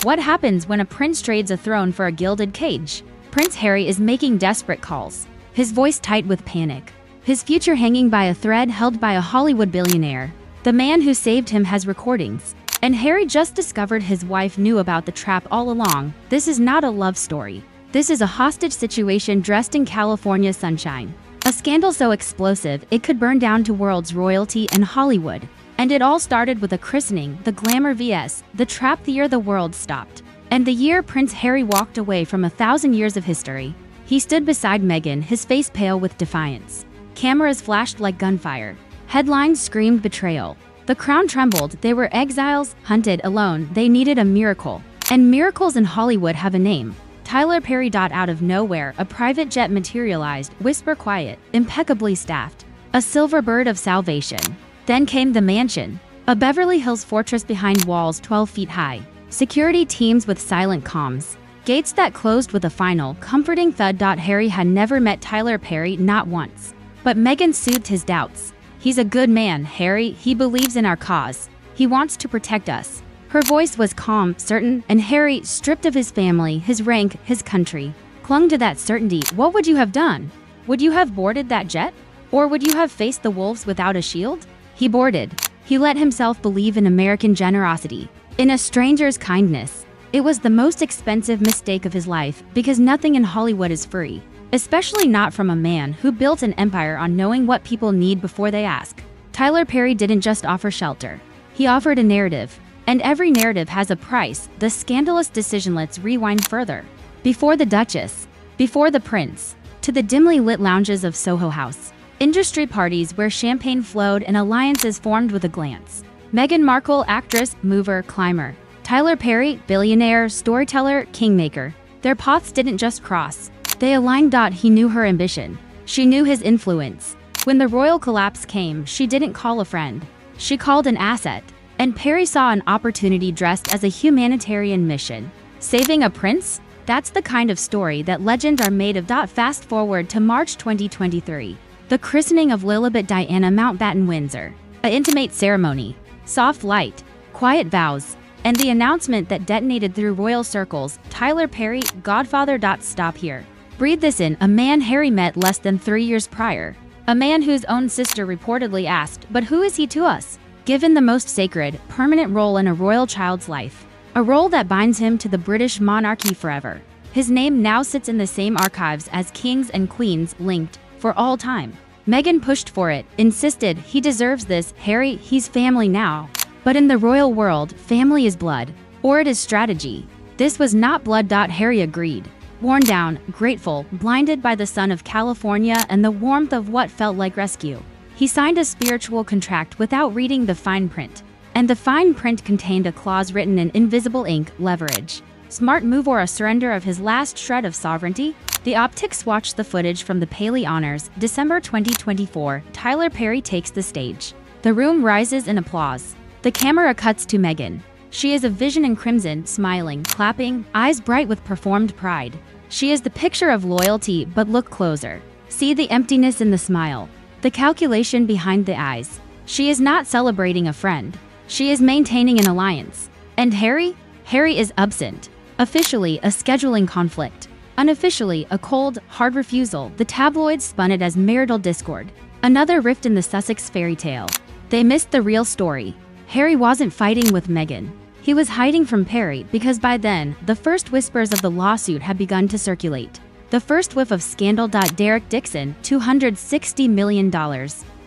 What happens when a prince trades a throne for a gilded cage? Prince Harry is making desperate calls, his voice tight with panic. His future hanging by a thread held by a Hollywood billionaire. The man who saved him has recordings. And Harry just discovered his wife knew about the trap all along. This is not a love story. This is a hostage situation dressed in California sunshine. A scandal so explosive it could burn down to world's royalty and Hollywood. And it all started with a christening, the glamour vs. the trap, the year the world stopped. And the year Prince Harry walked away from 1,000 years of history. He stood beside Meghan, his face pale with defiance. Cameras flashed like gunfire. Headlines screamed betrayal. The crown trembled. They were exiles, hunted, alone. They needed a miracle. And miracles in Hollywood have a name. Tyler Perry. Out of nowhere, a private jet materialized, whisper quiet, impeccably staffed. A silver bird of salvation. Then came the mansion. A Beverly Hills fortress behind walls 12 feet high. Security teams with silent comms. Gates that closed with a final, comforting thud. Harry had never met Tyler Perry, not once. But Meghan soothed his doubts. He's a good man, Harry. He believes in our cause. He wants to protect us. Her voice was calm, certain, and Harry, stripped of his family, his rank, his country, clung to that certainty. What would you have done? Would you have boarded that jet? Or would you have faced the wolves without a shield? He boarded. He let himself believe in American generosity, in a stranger's kindness. It was the most expensive mistake of his life, because nothing in Hollywood is free. Especially not from a man who built an empire on knowing what people need before they ask. Tyler Perry didn't just offer shelter. He offered a narrative. And every narrative has a price. The scandalous decision. Let's rewind further. Before the Duchess, before the Prince, to the dimly lit lounges of Soho House. Industry parties where champagne flowed and alliances formed with a glance. Meghan Markle, actress, mover, climber. Tyler Perry, billionaire, storyteller, kingmaker. Their paths didn't just cross. They aligned. He knew her ambition. She knew his influence. When the royal collapse came, she didn't call a friend. She called an asset. And Perry saw an opportunity dressed as a humanitarian mission. Saving a prince? That's the kind of story that legends are made of. Fast forward to March 2023. The christening of Lilibet Diana Mountbatten Windsor. An intimate ceremony. Soft light. Quiet vows. And the announcement that detonated through royal circles. Tyler Perry, Godfather. Stop here. Breathe this in. A man Harry met less than 3 years prior. A man whose own sister reportedly asked, but who is he to us? Given the most sacred, permanent role in a royal child's life. A role that binds him to the British monarchy forever. His name now sits in the same archives as kings and queens, linked, for all time. Meghan pushed for it, insisted he deserves this. Harry, he's family now. But in the royal world, family is blood. Or it is strategy. This was not blood. Harry agreed. Worn down, grateful, blinded by the sun of California and the warmth of what felt like rescue. He signed a spiritual contract without reading the fine print. And the fine print contained a clause written in invisible ink: leverage. Smart move or a surrender of his last shred of sovereignty? The Optics watched the footage from the Paley Honors, December 2024. Tyler Perry takes the stage. The room rises in applause. The camera cuts to Meghan. She is a vision in crimson, smiling, clapping, eyes bright with performed pride. She is the picture of loyalty, but look closer. See the emptiness in the smile. The calculation behind the eyes. She is not celebrating a friend. She is maintaining an alliance. And Harry? Harry is absent. Officially, a scheduling conflict. Unofficially, a cold, hard refusal. The tabloids spun it as marital discord. Another rift in the Sussex fairy tale. They missed the real story. Harry wasn't fighting with Meghan. He was hiding from Perry because by then, the first whispers of the lawsuit had begun to circulate. The first whiff of scandal. Derek Dixon, $260 million.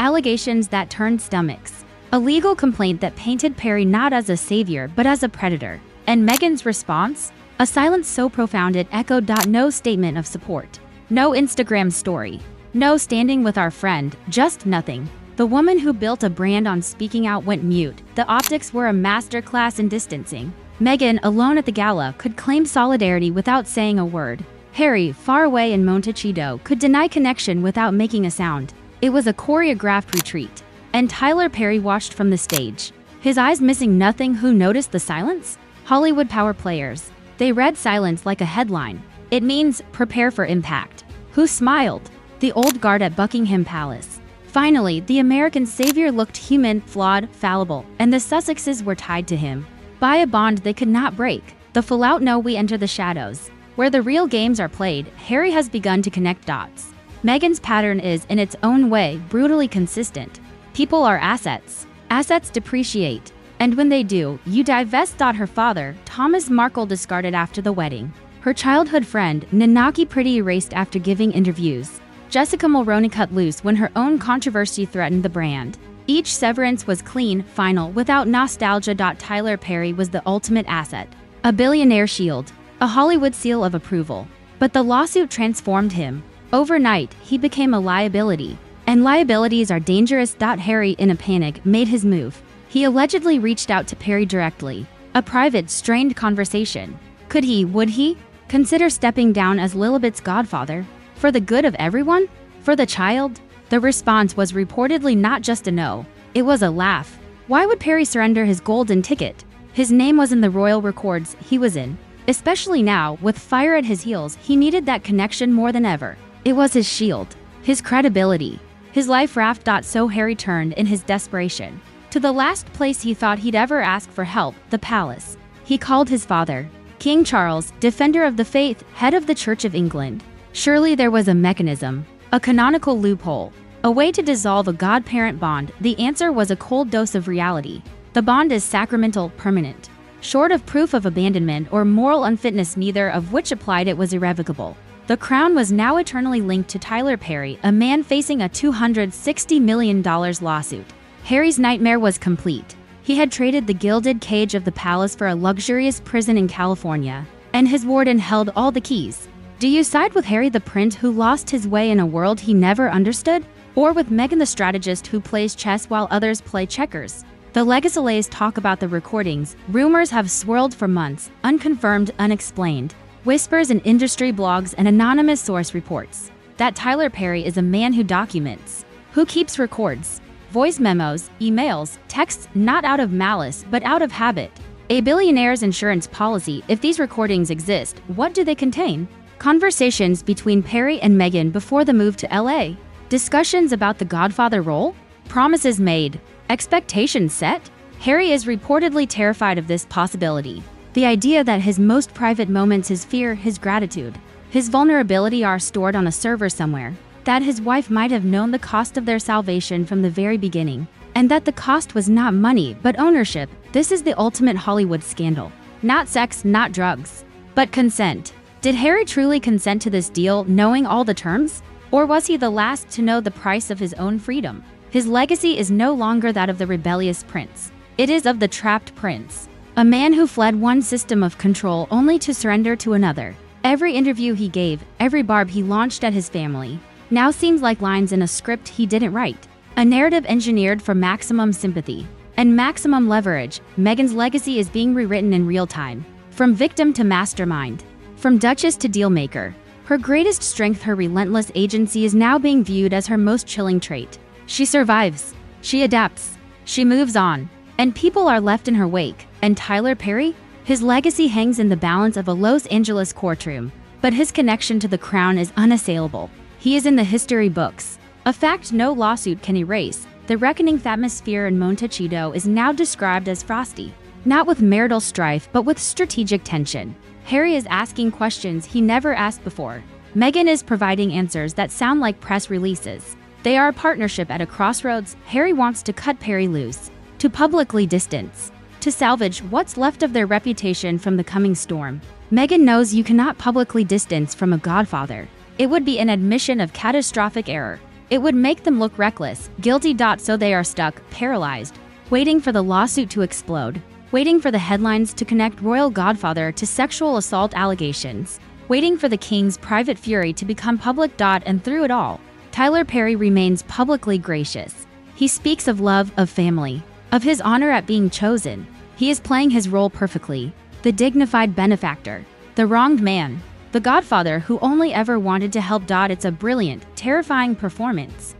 Allegations that turned stomachs. A legal complaint that painted Perry not as a savior but as a predator. And Meghan's response? A silence so profound it echoed. No statement of support. No Instagram story. No standing with our friend, just nothing. The woman who built a brand on speaking out went mute. The Optics were a masterclass in distancing. Meghan, alone at the gala, could claim solidarity without saying a word. Harry, far away in Montecito, could deny connection without making a sound. It was a choreographed retreat. And Tyler Perry watched from the stage. His eyes missing nothing. Who noticed the silence? Hollywood power players. They read silence like a headline. It means, prepare for impact. Who smiled? The old guard at Buckingham Palace. Finally, the American savior looked human, flawed, fallible, and the Sussexes were tied to him by a bond they could not break. The fallout. Now we enter the shadows, where the real games are played. Harry has begun to connect dots. Meghan's pattern is, in its own way, brutally consistent. People are assets. Assets depreciate. And when they do, you divest. Her father, Thomas Markle, discarded after the wedding. Her childhood friend, Nanaki, pretty erased after giving interviews. Jessica Mulroney cut loose when her own controversy threatened the brand. Each severance was clean, final, without nostalgia. Tyler Perry was the ultimate asset. A billionaire shield. A Hollywood seal of approval. But the lawsuit transformed him. Overnight, he became a liability. And liabilities are dangerous. Harry, in a panic, made his move. He allegedly reached out to Perry directly. A private, strained conversation. Would he consider stepping down as Lilibet's godfather? For the good of everyone? For the child? The response was reportedly not just a no, it was a laugh. Why would Perry surrender his golden ticket? His name was in the royal records he was in. Especially now, with fire at his heels, he needed that connection more than ever. It was his shield, his credibility, his life raft. So Harry turned in his desperation to the last place he thought he'd ever ask for help, the palace. He called his father, King Charles, defender of the faith, head of the Church of England. Surely there was a mechanism, a canonical loophole, a way to dissolve a godparent bond. The answer was a cold dose of reality. The bond is sacramental, permanent. Short of proof of abandonment or moral unfitness, neither of which applied, it was irrevocable. The crown was now eternally linked to Tyler Perry, a man facing a $260 million lawsuit. Harry's nightmare was complete. He had traded the gilded cage of the palace for a luxurious prison in California, and his warden held all the keys. Do you side with Harry, the prince who lost his way in a world he never understood? Or with Meghan, the strategist who plays chess while others play checkers? The legacies talk about the recordings. Rumors have swirled for months, unconfirmed, unexplained. Whispers in industry blogs and anonymous source reports that Tyler Perry is a man who documents, who keeps records, voice memos, emails, texts, not out of malice but out of habit. A billionaire's insurance policy. If these recordings exist, what do they contain? Conversations between Perry and Meghan before the move to LA. Discussions about the godfather role. Promises made. Expectations set. Harry is reportedly terrified of this possibility. The idea that his most private moments, his fear, his gratitude, his vulnerability are stored on a server somewhere. That his wife might have known the cost of their salvation from the very beginning. And that the cost was not money, but ownership. This is the ultimate Hollywood scandal. Not sex, not drugs, but consent. Did Harry truly consent to this deal, knowing all the terms? Or was he the last to know the price of his own freedom? His legacy is no longer that of the rebellious prince. It is of the trapped prince. A man who fled one system of control only to surrender to another. Every interview he gave, every barb he launched at his family, now seems like lines in a script he didn't write. A narrative engineered for maximum sympathy and maximum leverage. Meghan's legacy is being rewritten in real time. From victim to mastermind. From duchess to dealmaker. Her greatest strength, her relentless agency, is now being viewed as her most chilling trait. She survives. She adapts. She moves on. And people are left in her wake. And Tyler Perry? His legacy hangs in the balance of a Los Angeles courtroom. But his connection to the crown is unassailable. He is in the history books. A fact no lawsuit can erase. The reckoning atmosphere in Montecito is now described as frosty. Not with marital strife, but with strategic tension. Harry is asking questions he never asked before. Meghan is providing answers that sound like press releases. They are a partnership at a crossroads. Harry wants to cut Perry loose, to publicly distance, to salvage what's left of their reputation from the coming storm. Meghan knows you cannot publicly distance from a godfather. It would be an admission of catastrophic error. It would make them look reckless, guilty. So they are stuck, paralyzed, waiting for the lawsuit to explode, waiting for the headlines to connect royal godfather to sexual assault allegations, waiting for the king's private fury to become public. And through it all, Tyler Perry remains publicly gracious. He speaks of love, of family, of his honor at being chosen. He is playing his role perfectly. The dignified benefactor, the wronged man, the godfather who only ever wanted to help. It's a brilliant, terrifying performance.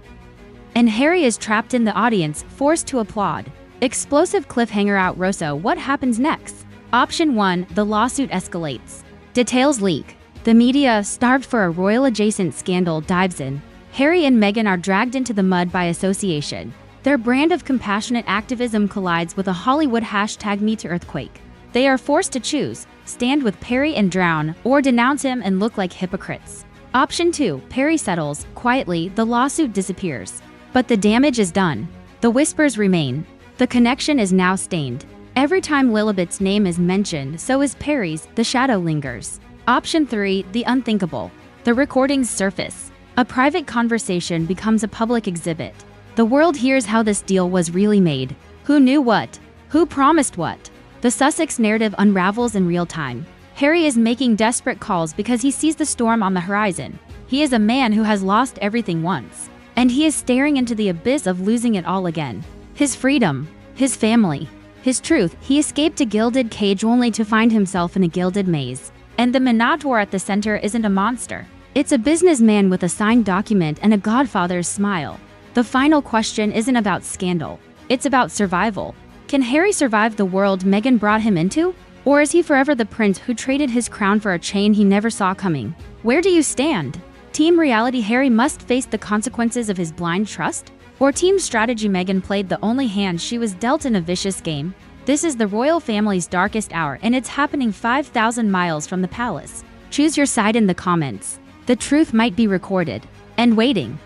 And Harry is trapped in the audience, forced to applaud. Explosive cliffhanger out. Rosso, what happens next? Option 1, the lawsuit escalates. Details leak. The media, starved for a royal-adjacent scandal, dives in. Harry and Meghan are dragged into the mud by association. Their brand of compassionate activism collides with a Hollywood #MeTooEarthquake. They are forced to choose: stand with Perry and drown, or denounce him and look like hypocrites. Option 2. Perry settles. Quietly, the lawsuit disappears. But the damage is done. The whispers remain. The connection is now stained. Every time Lilibet's name is mentioned, so is Perry's. The shadow lingers. Option 3. The unthinkable. The recordings surface. A private conversation becomes a public exhibit. The world hears how this deal was really made. Who knew what? Who promised what? The Sussex narrative unravels in real time. Harry is making desperate calls because he sees the storm on the horizon. He is a man who has lost everything once, and he is staring into the abyss of losing it all again. His freedom, his family, his truth. He escaped a gilded cage only to find himself in a gilded maze. And the Minotaur at the center isn't a monster. It's a businessman with a signed document and a godfather's smile. The final question isn't about scandal. It's about survival. Can Harry survive the world Meghan brought him into? Or is he forever the prince who traded his crown for a chain he never saw coming? Where do you stand? Team reality: Harry must face the consequences of his blind trust? Or team strategy: Meghan played the only hand she was dealt in a vicious game? This is the royal family's darkest hour, and it's happening 5,000 miles from the palace. Choose your side in the comments. The truth might be recorded and waiting.